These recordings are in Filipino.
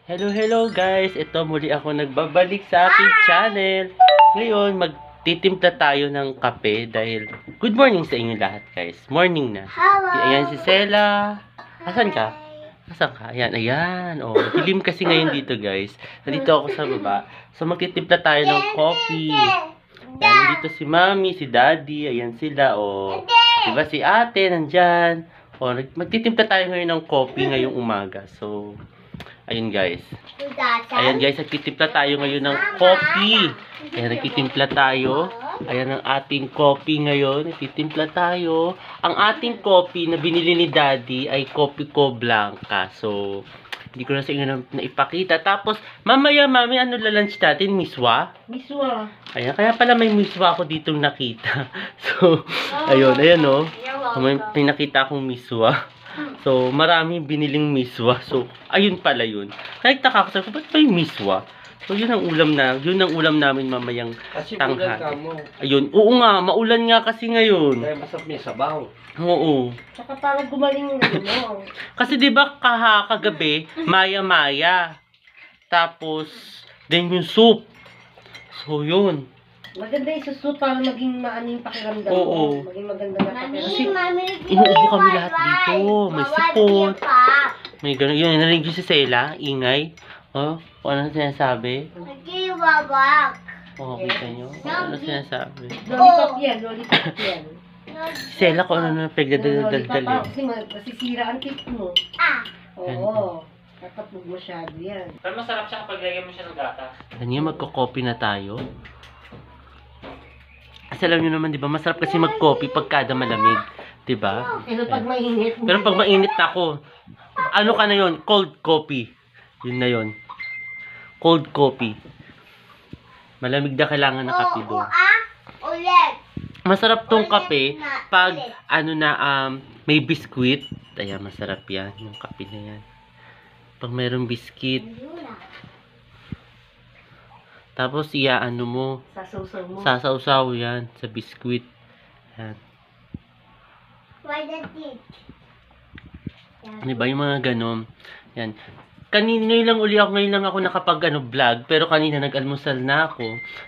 Hello guys! Ito muli ako nagbabalik sa aking channel. Ngayon, magtitimpla tayo ng kape dahil good morning sa inyo lahat guys. Morning na. Hello! Ayan si Sela. Asan ka? Asan ka? Ayan. Oh, dilim kasi ngayon dito guys. Nandito ako sa baba. So magtitimpla tayo ng coffee. Ayan, dito si Mami, si Daddy. Ayan sila. Oh, diba si ate nandyan. Oh, magtitimpla tayo ngayon ng coffee ngayong umaga. So, ayun guys. Ayan guys, nagtitimpla tayo ngayon ng coffee. Ayan, nagtitimpla tayo. Ayan ang ating coffee ngayon. Nagtitimpla tayo. Ang ating coffee na binili ni Daddy ay Coffee Co Blanca. So, hindi ko na sa inyo na ipakita. Tapos, mamaya mami, ano lunch natin? Miswa? Miswa. Ayan, kaya pala may miswa ako ditong nakita. So, ayun, ayan o. May nakita akong miswa. So, maraming biniling miswa. So, ayun pala yun. Kahit nakakasal ko, ba't may miswa? So, yun ang ulam namin mamayang tanghali. Ayun. Oo nga, maulan nga kasi ngayon. Kaya masarap niya sabaw. Oo. Saka parang gumaling mo. Kasi 'di ba kagabi, maya-maya. Tapos, then yung soup. So, yun. Maganda yung susu para maging maaning pakiramdam Oo. mo. Maging maganda na pakiramdam. Kasi, inuubo kami lahat dito. May sipon. May gano'n. Yun, narinig yung si Sela. Ingay. Oh, kung ano sinasabi? Oh, kita nyo? Kung ano sinasabi? Lollipop yan, lollipop yan. Sela, kung ano na pagdadaldal yun. Kasi masisira ang tip mo. Oo. Dapat huwag masyado yan. Pero masarap siya kapag lagyan mo siya ng gatas. Ganyan, magko-coffee na tayo. Kasi alam nyo naman, di ba? Masarap kasi mag-coffee pagkada malamig. Di ba? Pero pag mainit. Pero pag mainit na ako, ano ka na yun? Cold coffee. Yun na yun. Cold coffee. Malamig na kailangan na kape doon. Masarap tong kape pag ano na may biskuit. Ayan, masarap yan. Yung kape na yan. Pag mayroong biscuit. Tapos ano mo. Sasawsaw mo. Sasawsaw yan sa biskuit. Yan. Ano ba yung mga ganon? Yan. Ngayon lang ako nakapag vlog, pero kanina nag-almusal na ako.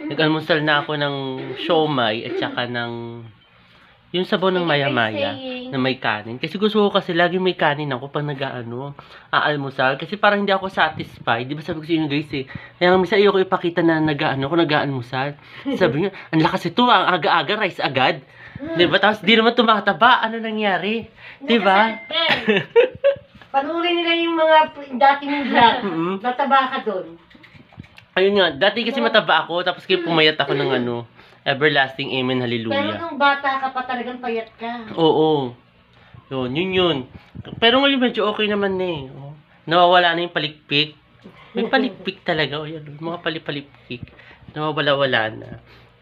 Nag-almusal na ako ng siomai at saka ng yung sabaw ng maya-maya na may kanin. Kasi gusto ko kasi lagi may kanin ako pag aalmusal. Kasi parang hindi ako satisfied. Di ba sabi ko sa inyo guys eh. Kaya minsan ayoko ipakita na nag-aalmusal. Sabi niya, ang lakas ito, ang aga-aga, rice agad. Di ba? Tapos di naman tumataba. Ano nangyari? Di ba? Panurin nila yung mga dating vlog. Nataba ka doon. Ayun nga, dati kasi mataba ako, tapos kayo pumayat ako ng everlasting amen, hallelujah. Pero nung bata ka pa talagang payat ka. Oo. Yun. Pero ngayon medyo okay naman eh. Oh. Nawawala na yung palikpik. May palikpik talaga. O yan, mga palikpik. Nawawala-wala na.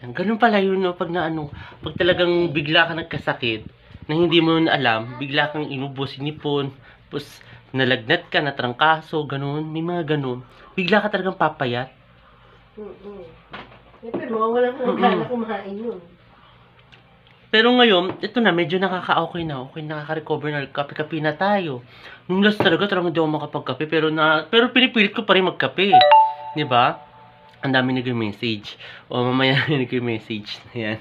Ganun pala yun, no? Pag pag talagang bigla ka nagkasakit, na hindi mo na alam, bigla kang inubo, sinipon, tapos nalagnat ka, natrangkaso, ganun, may mga ganun. Bigla ka talagang papayat. Siyempre, mawawalan ko ng gana kumain yun. Pero ngayon, ito na, medyo nakaka-okay na. Okay, nakaka-recover na. Kape-kape na tayo. Nung last talagang hindi ako makapagkape. Pero pinipilit ko pa rin magkape. Diba? Ang dami nag-message. O, mamaya nag-message na yan.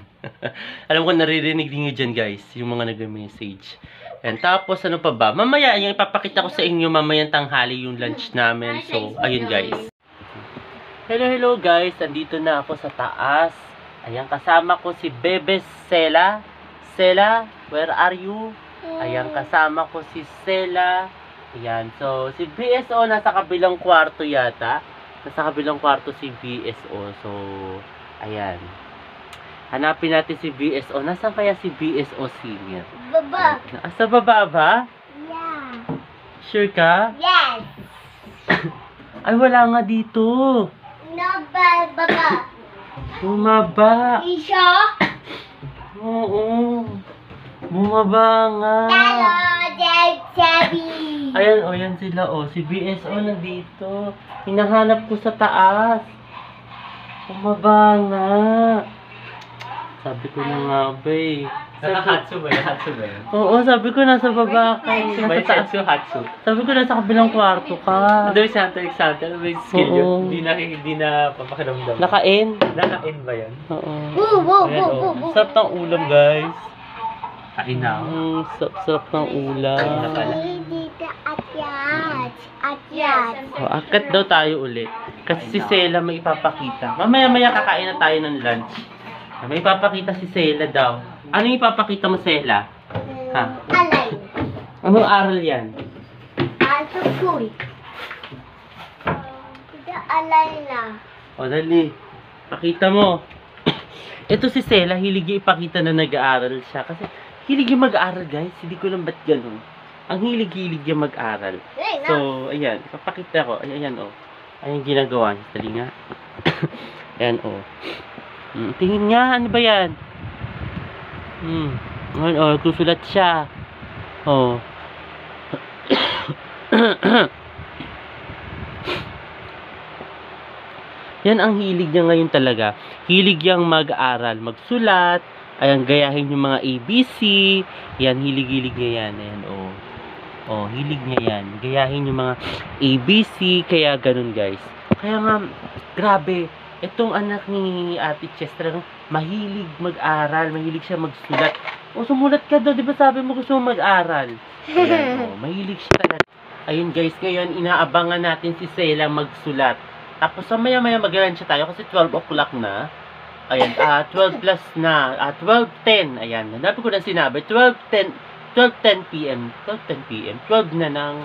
Alam ko, naririnig din nyo dyan, guys. Yung mga nag-message. And tapos, ano pa ba? Mamaya, yung ipapakita ko sa inyo mamayang tanghali yung lunch namin. So, ayun, guys. Hello guys. Andito na ako sa taas. Ayan, kasama ko si Bebe Sela. Sela, where are you? Ayan, kasama ko si Sela. Ayan, so si BSO nasa kabilang kwarto yata. Nasa kabilang kwarto si BSO. So, ayan. Hanapin natin si BSO. Nasaan kaya si BSO senior? Baba. Sa baba ba? Yeah. Sure ka? Yes. Ay, wala nga dito. No, baba. Bumaba. Isha? Oo. Bumaba nga. Hello, Debbie. Ayan, yan sila, si BSO nandito. Hinahanap ko sa taas. Bumaba nga. Sabi ko na nga ba eh. Naka-hatsu ba yan? Hatsu ba yan? Oo, sabi ko nasa baba ka. Nasa taas. Hatsu. Sabi ko nasa kabilang kwarto ka. Ano yung example? Ano yung skill Oo. yun? Hindi na papakiramdam. Naka-N. Naka-in ba yan? Oo. Ayan, oh. Sarap ng ulam, guys. Kain na ako. Sarap ng ulam. Kain na pala. Oh, akat daw tayo ulit. Kasi si Sela may ipapakita. Mamaya-maya kakain na tayo ng lunch. May ipapakita si Sela daw. Ano yung ipapakita mo, Sela? Ha? Alay. Anong aral yan? Aso pool. Alay na. O, dali. Pakita mo. Ito si Sela, hilig niya ipakita na nag-aaral siya. Kasi hilig niya mag-aaral, guys. Hindi ko lang ba't ganun. Ang hilig-hilig niya mag-aaral. So, ayan. Ipapakita ko. Ayan, o. Ayan ginagawa niya. Dali nga. Ayan, o. Tingin nga. Ano ba yan? Ayan, o. Kusulat siya. O. Yan ang hilig niya ngayon talaga. Hilig niyang mag-aral, magsulat, ayan, gayahin yung mga ABC. Yan, hilig-hilig niya yan. Ayan, oh. Oh, hilig niya yan. Gayahin yung mga ABC, kaya ganun, guys. Kaya nga, grabe, itong anak ni Ate Chess, talagang mahilig mag-aral, mahilig siya magsulat. O, sumulat ka daw, di ba sabi mo gusto mo mag-aral? Ayan, oh, mahilig siya talaga. Ayun, guys, ngayon, inaabangan natin si Sela magsulat. Tapos maya-maya mag-lunch tayo kasi 12 o'clock na. Ayan, 12 plus na. 12:10. Ayan, hanapin ko na sinabi. 12:10 p.m. 12:10 p.m. 12 na ng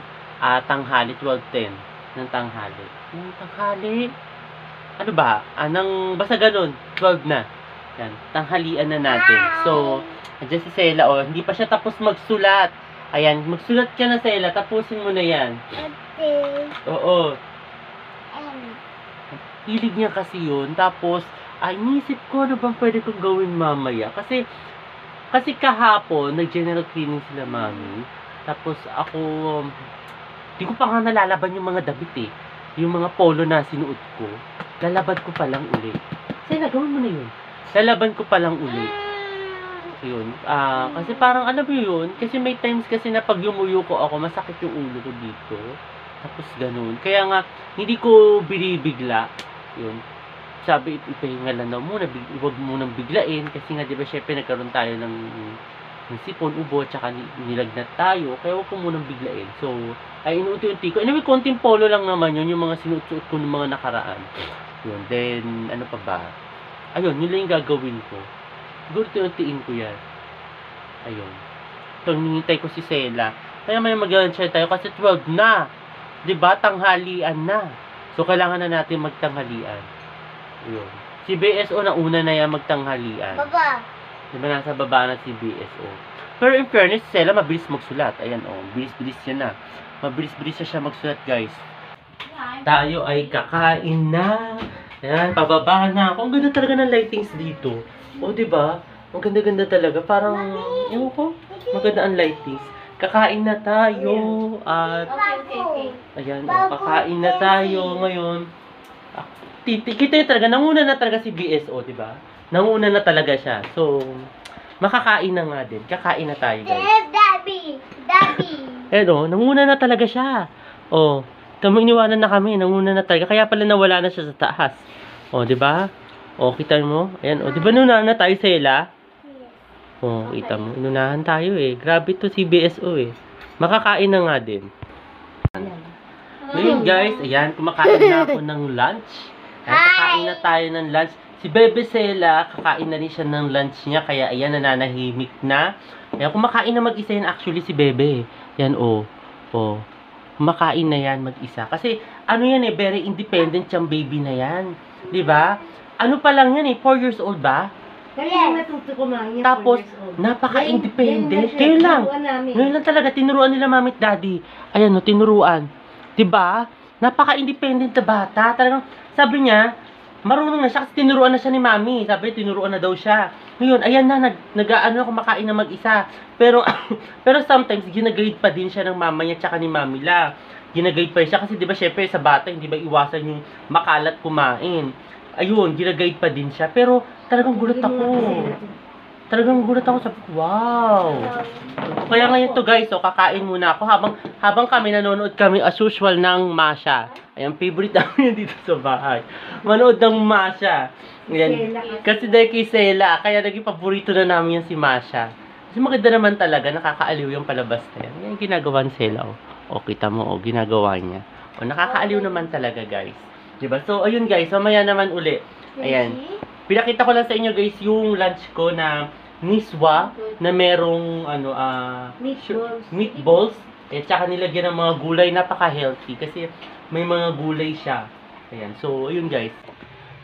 tanghali. 12:10 ng tanghali. Ng tanghali? Ano ba? Basta ganun. 12 na. Ayan, tanghalian na natin. So, andyan si Sela, oh. Hindi pa siya tapos magsulat. Ayan, magsulat ka na, Sela. Tapusin mo na yan. Oo. Hilig niya kasi yun. Tapos, inisip ko ano bang pwede kong gawin mamaya. Kasi kahapon, nag-general cleaning sila, mami. Tapos, ako, di ko pa nga nalalaban yung mga damit eh. Yung mga polo na sinuot ko. Lalaban ko pa lang uli. Kasi nagawin mo na yun. Lalaban ko pa lang uli. Yun. Kasi parang, alam mo yun, kasi may times kasi na pag yumuyo ko ako, masakit yung ulo ko dito. Tapos ganun. Kaya nga, hindi ko binibigla. Yun. Sabi, ipahinga lang daw muna. Huwag munang biglain. Kasi nga, di ba, syempre, nagkaroon tayo ng sipon, ubo, tsaka nilagnat tayo. Kaya huwag ko munang biglain. So, ay inuunti-unti ko. Anyway, konting polo lang naman yun. Yung mga sinuot ko ng mga nakaraan. Yun. Then, ano pa ba? Ayun, yun lang yung gagawin ko. Siguro, unti-untiin ko yan. Ayun. So, hinihintay ko si Sela. Kaya may mag-lunch tayo kasi 12 na. Diba? Tanghalian na. So, kailangan na natin magtanghalian. Yun. Si BSO na una na yan magtanghalian. Baba. Diba? Nasa baba na si BSO. Pero in fairness, Sela mabilis magsulat. Ayan, oh. Bilis-bilis yan na. Mabilis-bilis siya magsulat, guys. Tayo ay kakain na. Ayan, pababa na ako. Ang ganda talaga ng lightings dito. O, diba? Ang ganda-ganda talaga. Parang, ewan ko, maganda ang lightings. Kakain na tayo. At, Okay. ayan, oh, kakain na tayo ngayon. Kita talaga, nanguna na talaga si BSO, diba? Nanguna na talaga siya. So, makakain na nga din. Kakain na tayo, guys. Daddy. Eh, no, nanguna na talaga siya. Oh, iniwanan na kami, nanguna na talaga. Kaya pala nawala na siya sa taas. Oh, di ba? Oh, kita mo? Ayan, oh, di ba nunahan na tayo, Sela? Oh, kita mo, inunahan tayo eh. Grabe to si BSO eh. Makakain na nga din. Ngayon, guys, ayan, kumakain na ako ng lunch. Ayan, kakain na tayo ng lunch. Si Bebe Sela, kakain na rin siya ng lunch niya. Kaya, ayan, nananahimik na. Ayan, kumakain na mag-isa yan actually si Bebe. Yan, oh. Oh. Kumakain na yan mag-isa. Kasi, ano yan eh, very independent yung baby na yan. Diba? Ano pa lang yan eh, 4 years old ba? Kaya natuto kumain. Tapos, napaka-independent. Kayo lang. Ngayon lang talaga, tinuruan nila mami at daddy. Ayan, no, tinuruan. Diba? Napaka-independent na bata. Talagang, sabi niya, marunong na siya kasi tinuruan na siya ni mami. Sabi, tinuruan na daw siya. Ngayon, ayan na, nag-ano kumakain na mag-isa. Pero, pero sometimes, ginaguide pa din siya ng mama niya tsaka ni mami la. Ginaguide pa siya kasi, di ba, syempre, sa bata, hindi ba iwasan yung makalat kumain. ayun, ginaguide pa din siya. Pero talagang gulat ako. Talagang gulat ako, sabi ko, wow. Kaya ngayon to guys, so kakain muna ako habang kami nanonood kami as usual ng Masha. Ayan, favorite namin dito sa bahay. Manood ng Masha. Ayan. Kasi dahil kay Sela, kaya naging paborito na namin yan si Masha. Kasi maganda naman talaga, nakakaaliw yung palabas na yan. Yan yung ginagawa ni Sela, oh. O, kita mo, oh, ginagawa niya. O, nakakaaliw naman talaga, guys. Diba? So, ayun guys, mamaya naman uli. Ayan. Pinakita ko lang sa inyo guys yung lunch ko na miswa na merong meatballs at saka nilagyan ng mga gulay, napaka-healthy kasi may mga gulay siya. Ayan. So, ayun guys.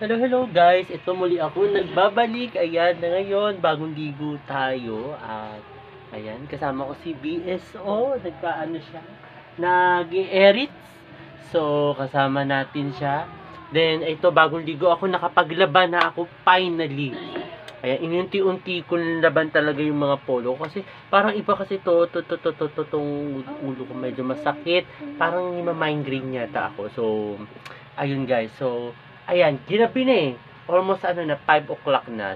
Hello guys. Ito muli ako nagbabalik. Ayan na ngayon. Bagong ligo tayo. At ayan, kasama ko si BSO. Nagpaano siya? Nag-e-erits. So, kasama natin siya. Then, ito, bagong ligo ako. Nakapaglaban na ako finally. Ayan, inunti-unti ko laban talaga yung mga polo. Kasi, parang iba kasi itong ulo ko medyo masakit. Parang migraine yata ako. So, ayun guys. So, ayan, ginabi na eh. Almost 5 o'clock na.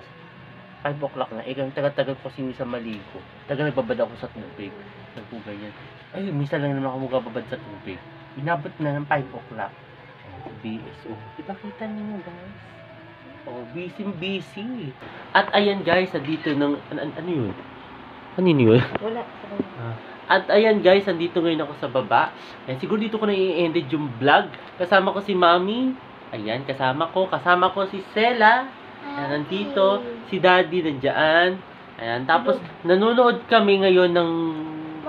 5 o'clock na. Ikaw, tagal-tagal ko sa maligo. Tagal nagbabad ako sa tubig. Ganyan. Ay, minsan lang naman ako magababad sa tubig. Inabot na ng 5 o'clock. BSO. Ipakita niyo guys. Oh, busy. At ayan guys, dito ng ano yun? Kanino yun? Wala. At ayan guys, andito ngayon ako sa baba. Ayan, siguro dito ko na i-ended yung vlog. Kasama ko si Mami. Ayan, kasama ko si Sela. Ayan, nandito. Si Daddy nandiyan. Ayan, tapos nanonood kami ngayon ng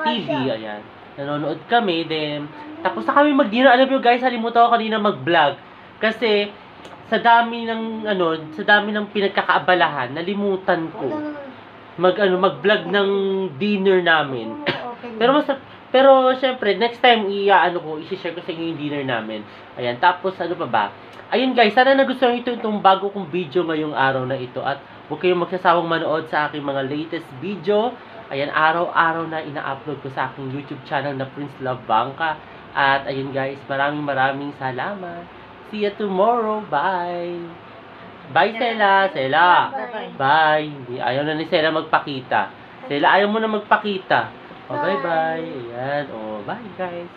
TV. Ayan, nanonood kami. Then, tapos na kami mag-dinner. Alam mo guys, halimutan ko kanina mag-vlog. Kasi, sa dami ng pinagkakaabalahan, nalimutan ko mag-vlog ng dinner namin. Pero syempre next time i-share ko sa inyo yung dinner namin. Ayan, tapos ano pa ba? Ayun guys, sana nagustuhan niyo itong bago kong video ngayong araw na ito at huwag kayong magsasawang manood sa aking mga latest video. Ayan, araw-araw na ina-upload ko sa aking YouTube channel na Prince Love Bangka. At ayun guys, maraming salamat. See you tomorrow. Bye. Bye, Sela. Bye. Ayaw na ni Sela magpakita. Sela, ayaw mo na magpakita. Oh, bye-bye. Ayan. Oh, bye, guys.